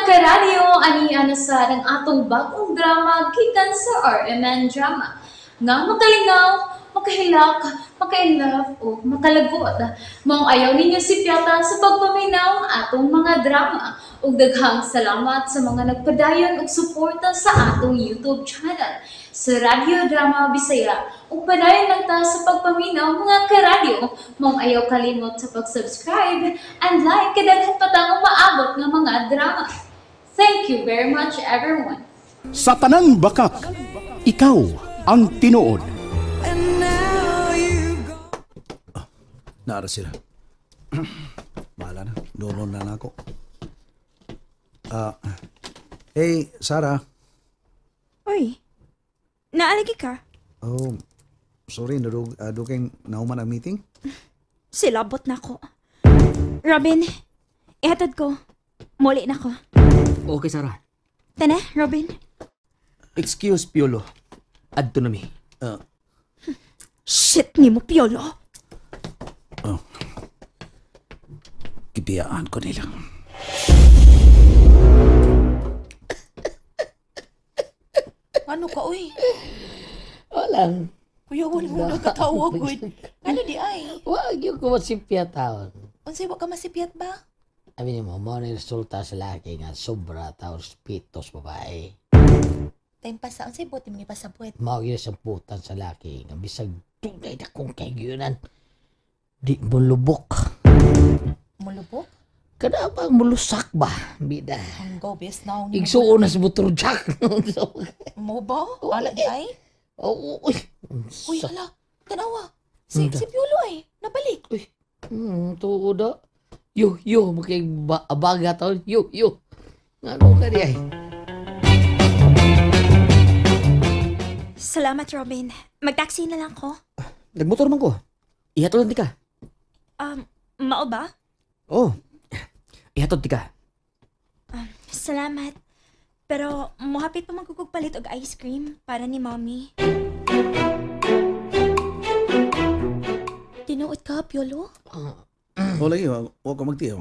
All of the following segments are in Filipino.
karadyo, ani sa ng atong bagong drama gikan sa RMN Drama. Nga makalingaw, makahilak, maka-inlove, o makalagot. Maong ayaw ninyo si Piata sa pagpaminaw ang atong mga drama. Ug daghang salamat sa mga nagpadayon ug suporta sa atong YouTube channel sa Radio Drama Bisaya. Ug padayon lang ta sa pagpaminaw mga karadyo. Maong ayaw kalimot sa pag-subscribe and like kadaghan pa tang maabot nga mga drama. Thank you very much everyone. Sa tanang bakak, ikaw ang tinuod. Naara sila. Bahala na. Doon na ako. Hey, Sarah. Oy, naalagi ka? Oh, sorry. Dugay nauman ang meeting? Silabot na ko. Robin, ihatod ko. Muli na ko. Okay, Sarah. Tana, Robin. Excuse, Piolo. Adto na mi. Shit ni mo, Piolo. Kibiyaan ko nilang. Ano ka, uy? Walang. Kuya, wala mo nagkatawag, uy. Ano di ay? Wag yung kumasipya taon. Unsay wa ka masipyat ba? Sabi mo na resulta sa laki nga sobra taon pitos babae. Time pa sa unsay buti mga pasabwet. Mao yun sa putan sa laki nga bisag tunay na kong kayunan. Di mo lubok. Mulubok? Kada bang mulusak ba, bida? Ang gobes na akong Igsuon na sa motor jack. mo ba? Ala di ay? Oo, Uy, ala. Tanawa. Si Piolo ay. Nabalik. Uy, tuoda. Yo, makibaga taon. Yo. Ano ka di ay? Salamat, Robin. Mag-taxi na lang ko. Nagmotor man ko. Ihatod lang di ka. Mao ba? Oh, ihatod di ka. Salamat. Pero, muhapit pa magkukugpalit og ice cream para ni Mommy. Tinuod ka, Piolo? Wala yun. Huwag ko magtiyaw.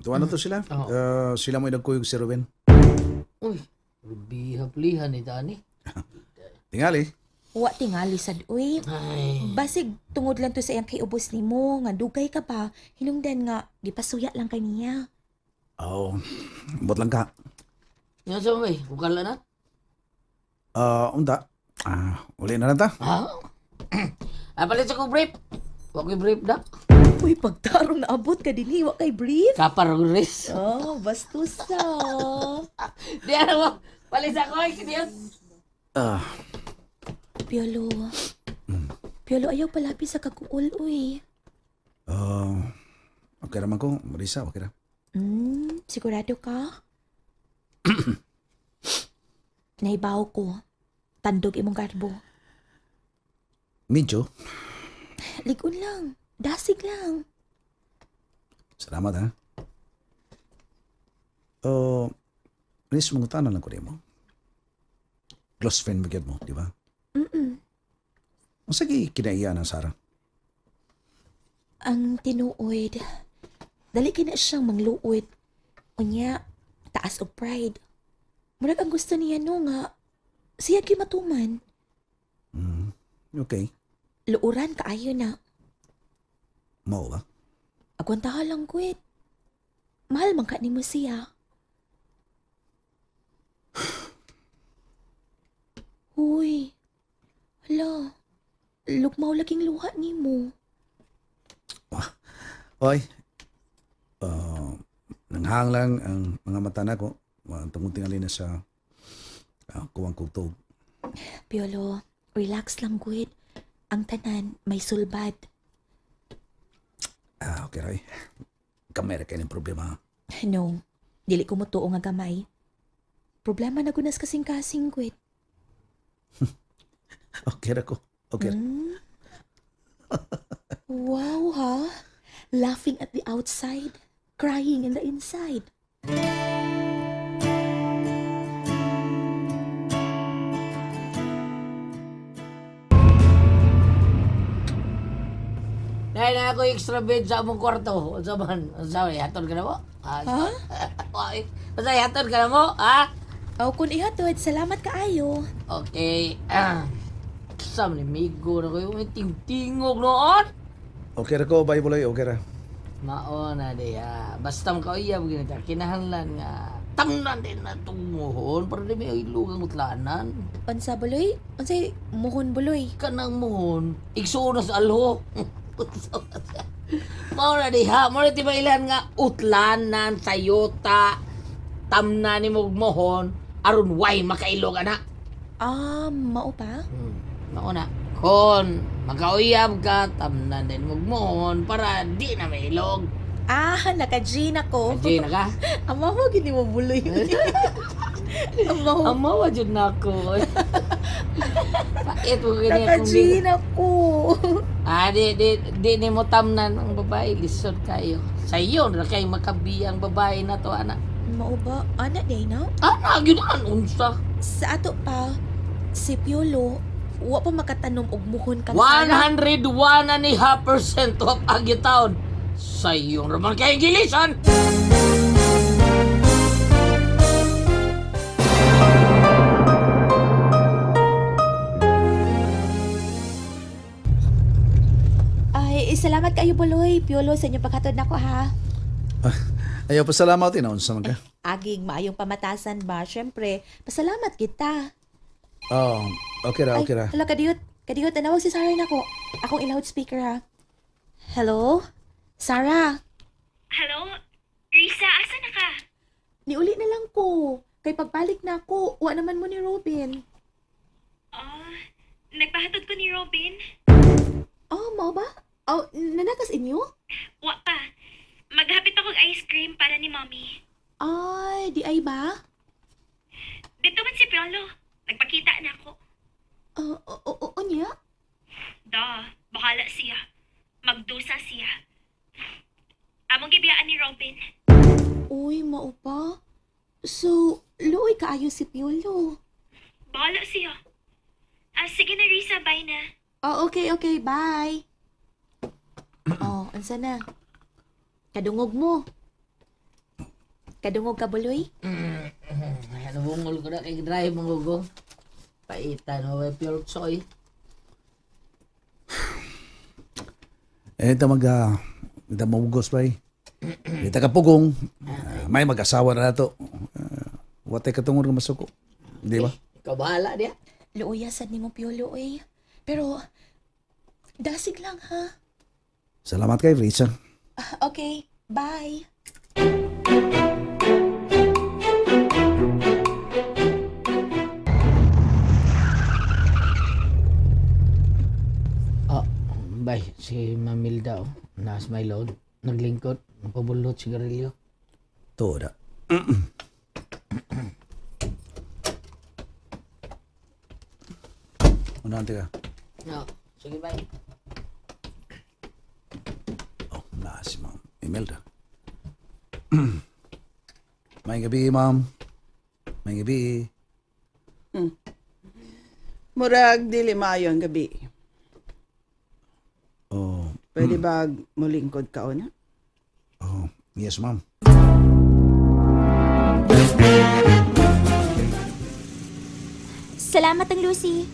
Tuwa na to sila. Sila mo idagkuyog si Ruben. Uy, bihap-lihan ni Dani. Tingali. Wa tingali sad, uy. Ay. Basig tungod lang to sa iyang kay-ubos nimo nga dugay ka pa. Hinungdan nga gipasuya lang kaniya. Oh, bot lang ka. Nga sa may, bukala na? Unta. Uli na lang ta. Palit sa ko brief. Huwag ko brief na. Uy, pagtarong naabot ka din, wa kay brief. Kaparong ris. Oh, bastusa. Di ano mo, palit sa ko, kiniyot. Piolo. Piolo, ayaw palapi sa kakuol, uy. Okay naman ko. Marisa, okay na. Sigurado ka? Naibaw ko. Tandog imong garbo. Medyo. Ligon lang. Dasig lang. Salamat, ha? Please, mangutanan lang ko rin mo. Close friend mo, di ba? Ang sige kinaiya ng Sarah. Ang tinuod. Dali ka na siyang mangluod. Unya, taas o pride. Murag ang gusto niya no nga, siya matuman. Okay. Luuran kaayo na. Mao ba? Agwantaha lang kwit. Mahal man ka ni mo siya. Uy. Hala. Lugmaw laging luha ni mo. Oy. Nanghang lang ang mga mata na ko. Tungkol tingali na sa kuwang kugtog. Piolo, relax lang kwit. Ang tanan may sulbad. Okay, Roy. Kamera kayo ng problema. No, dili ko mo tuo nga gamay. Problema na gunas kasing-kasing kwit. Okay na ko. Okay. Wow, ha? Laughing at the outside, crying in the inside. Dahil na ako extra bed sa among kwarto. Sa man, sabi, hatol ka na mo? Pasayaton ka na mo, ha? O kung ihatod, salamat kaayo. Okay. Sa manimigo na kayo, may tingtingog noon. Okay ra ko, bye buloy, okay ra. Maona diya. Basta makauyab ginita. Kinahanglan nga. Tamnan din na tumuhon para di may ilugang utlanan. Unsa buloy? Unsay muhon buloy? Kanang muhon. Igsuon na sa alho. Maona diha. Mauna di ba ilan nga utlanan, sayota, tamnan ni mugmohon. Aron way makailog ana. Mao pa? Mauna. Kon, makauyab ka, tamnan din mugmohon para di na may ilog. Naka-G na ko. Kasi na ka? Ama mo, gini mo buloy. Ama mo. Ang mawa dyan na ako. Pait mo ganyan Naka-G na ko. Di ni mo tamnan ang babae. Lisod kayo. Sa iyo, na kayo makabiyang babae na to, anak. Mao ba? Ana, day na? Anak, yun ang unsa. Sa ato pa, si Piolo, wa pa makatanom og muhon kang Sara. 101.5% of Agytown. Sa iyo naman kayong gilisan. Ay, salamat kayo buloy. Piolo, sa inyong paghatod nako ha. Ayaw, pasalamat din. Unsa man ka? Aging maayong pamatasan ba? Syempre, pasalamat kita. Oh, okay ra, okay ra. Hala, kadiyot. Kadiyot, tanawag si Sarah nako. Akong i-loudspeaker ha. Hello? Sarah? Hello? Risa, asa na ka? Niuli na lang ko. Kay pagbalik na ako, wa naman mo ni Robin. Nagpahatod ko ni Robin? Mao ba? Nanakas inyo? Wa pa. Maghapit ako ice cream para ni Mommy. Ay, di ay ba? Dito man si Piolo. Nagpakita na ako. Unya? Bahala siya. Magdusa siya. Among gibiyaan ni Robin. Uy, mao pa? So, luoy kaayo si Piolo. Bahala siya. Sige na, Risa. Bye na. Okay, bye. Ansa na? Kadungog mo. Kadungog ka, buloy? Nabungol ko na kay drive mong gugo. Paitan mo, pure soy. Ito ito mamugos pa eh. Ito kapugong. May mag-asawa na nato. Watay katungod ng masuko. Di ba? Ikaw bahala niya. Luoyasan ni mo, Piolo, eh. Pero, dasig lang, ha? Salamat kay Risa. Okay, bye. Bay, si Mamilda, nasa may load. Naglingkod, napabulot sigarilyo. Toda. Unante ka? No, sige bay. Si Ma'am Imelda. May gabi, Ma'am. May gabi. Murag dili maayo ang gabi. Oh. Pwede ba mulingkod ka na? Oh, yes, Ma'am. Salamat ang Lucy.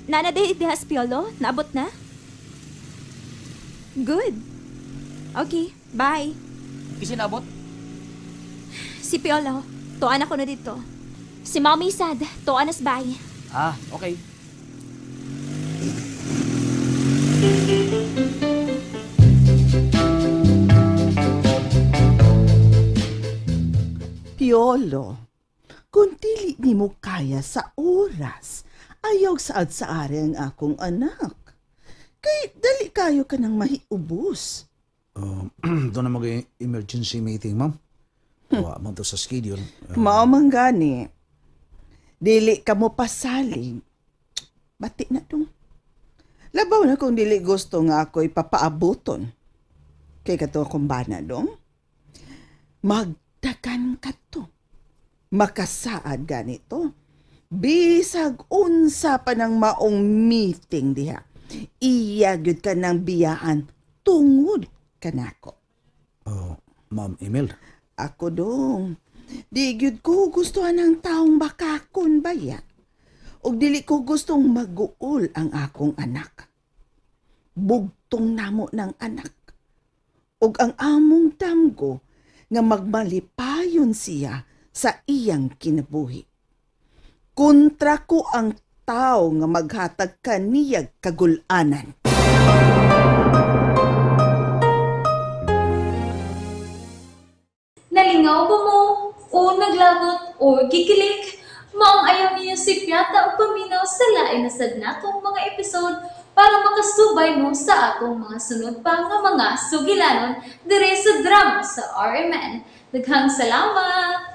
Nana day dihas Piolo? Naabot na? Good. Okay, bye. Isinabot? Si Piolo, tuan ako na dito. Si Mommy sad, tuan nas bye. Okay. Piolo, kung dili ni mo kaya sa oras, ayaw saad sa ari ang akong anak. Kay dali kayo ka nang mahiubos. Doon na mag-emergency meeting, Ma'am. Wa man to sa schedule. Mao man gani. Dili ka mo pasalig. Bati na dong. Labaw na kung dili gusto nga ako ipapaabuton. Kay kato akong bana dong. Magdagan ka to. Makasaad ganito. Bisag unsa pa ng maong meeting diha. Iya gyud ka ng biyaan tungod kanako. Ma'am Imelda. Ako dong. Di gyud ko gustuhan ng taong bakakon baya. Og dili ko gustong maguol ang akong anak. Bugtong namo ng anak. Og ang among damgo nga magmalipayon siya sa iyang kinabuhi. Kontra ko ang tao nga maghatag kaniyag kagulanan. Nalingaw ba mo? O naglagot? O gikilig? Maong ayaw niya si Piata o paminaw sa lain na sad natong mga episode para makasubay mo sa atong mga sunod pa nga mga sugilanon dire sa drama sa RMN. Daghang salamat!